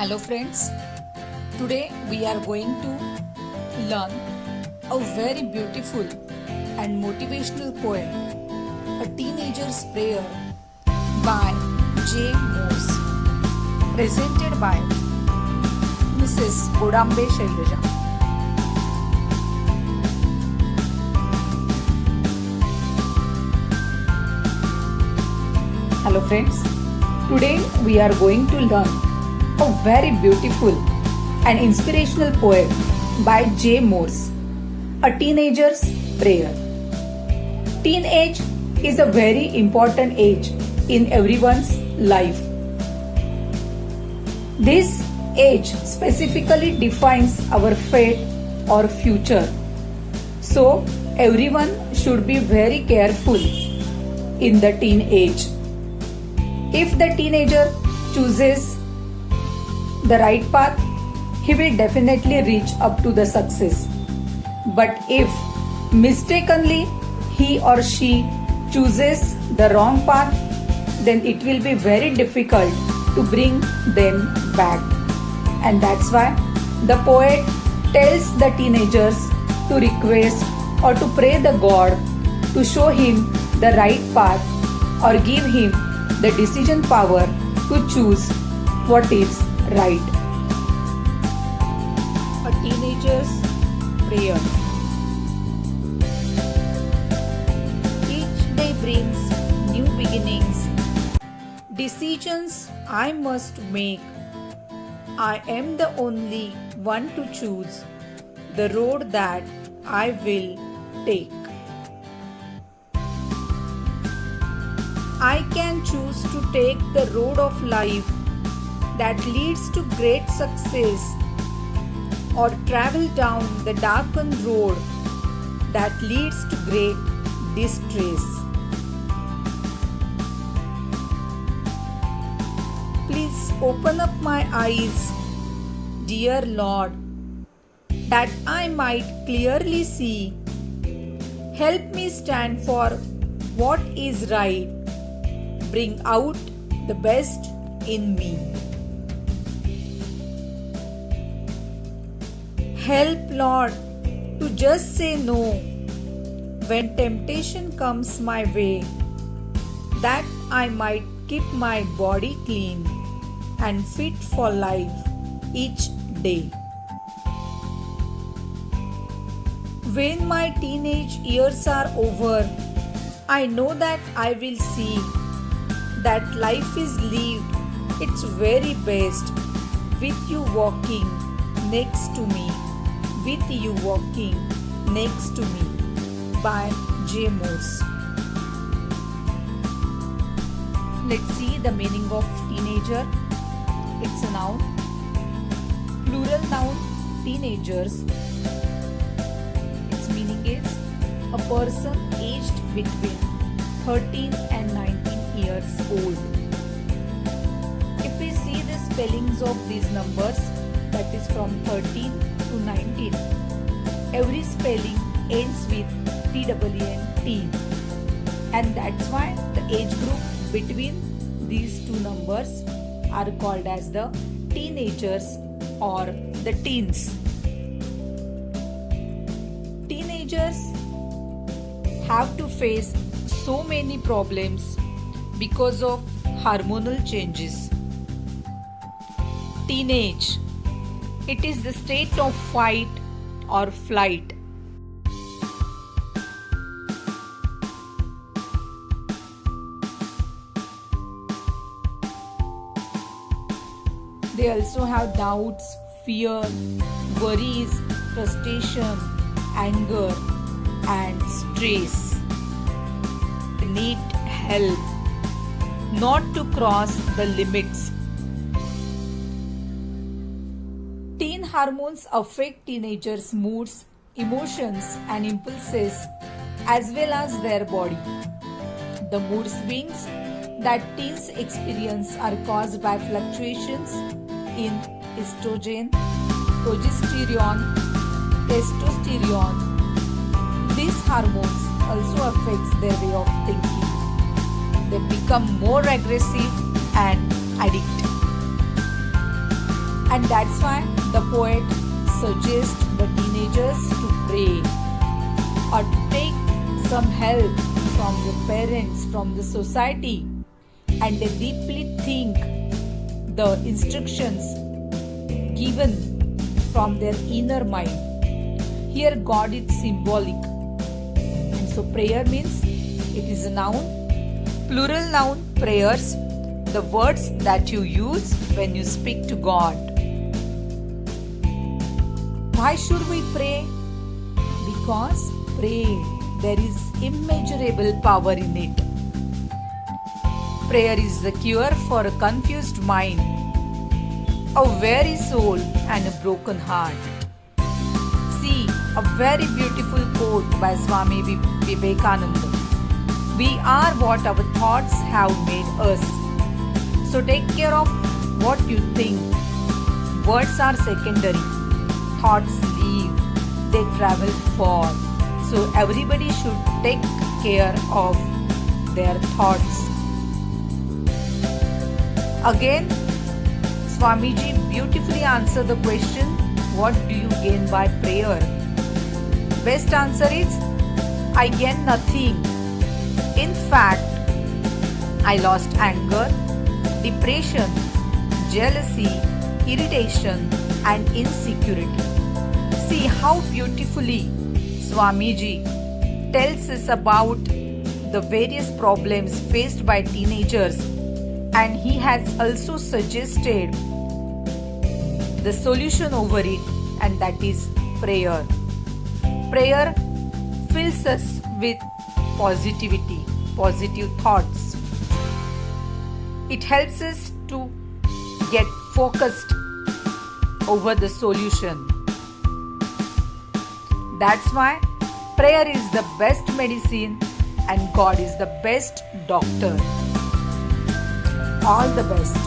Hello friends, today we are going to learn a very beautiful and motivational poem, A Teenager's Prayer by J. Morse, presented by Mrs. Godambe Shailaja. Hello friends, today we are going to learn a very beautiful and inspirational poem by J. Morse, A Teenager's Prayer. Teenage is a very important age in everyone's life. This age specifically defines our fate or future. So, everyone should be very careful in the teen age. If the teenager chooses the right path, he will definitely reach up to the success. But if mistakenly he or she chooses the wrong path, then it will be very difficult to bring them back. And that's why the poet tells the teenagers to request or to pray the God to show him the right path or give him the decision power to choose what is right. A Teenager's Prayer. Each day brings new beginnings, decisions I must make. I am the only one to choose the road that I will take. I can choose to take the road of life that leads to great success, or travel down the darkened road that leads to great distress. Please open up my eyes, dear Lord, that I might clearly see. Help me stand for what is right. Bring out the best in me. Help, Lord, to just say no when temptation comes my way, that I might keep my body clean and fit for life each day. When my teenage years are over, I know that I will see that life is lived its very best with you walking next to me. With you walking next to me by J. Morse. Let's see the meaning of teenager. It's a noun. Plural noun, teenagers. Its meaning is a person aged between 13 and 19 years old. If we see the spellings of these numbers, that is from 13 to 19, every spelling ends with TWN, teen, and that's why the age group between these two numbers are called as the teenagers or the teens. Teenagers have to face so many problems because of hormonal changes. Teenage, it is the state of fight or flight. They also have doubts, fear, worries, frustration, anger, and stress. They need help not to cross the limits. Teen hormones affect teenagers' moods, emotions, and impulses as well as their body. The mood swings that teens experience are caused by fluctuations in estrogen, progesterone, testosterone. These hormones also affects their way of thinking. They become more aggressive and addictive. And that's why the poet suggests the teenagers to pray or to take some help from the parents, from the society, and they deeply think the instructions given from their inner mind. Here God is symbolic. And so prayer means it is a noun, plural noun, prayers, the words that you use when you speak to God. Why should we pray? Because there is immeasurable power in it. Prayer is the cure for a confused mind, a weary soul, and a broken heart. See, a very beautiful quote by Swami Vivekananda. We are what our thoughts have made us. So take care of what you think. Words are secondary. Thoughts leave. They travel far. So everybody should take care of their thoughts. Again, Swamiji beautifully answered the question, what do you gain by prayer? Best answer is, I gain nothing. In fact, I lost anger, depression, jealousy, irritation, and insecurity. See how beautifully Swamiji tells us about the various problems faced by teenagers, and he has also suggested the solution over it, and that is prayer. Prayer fills us with positivity, positive thoughts. It helps us to get focused over the solution. That's why prayer is the best medicine and God is the best doctor. All the best.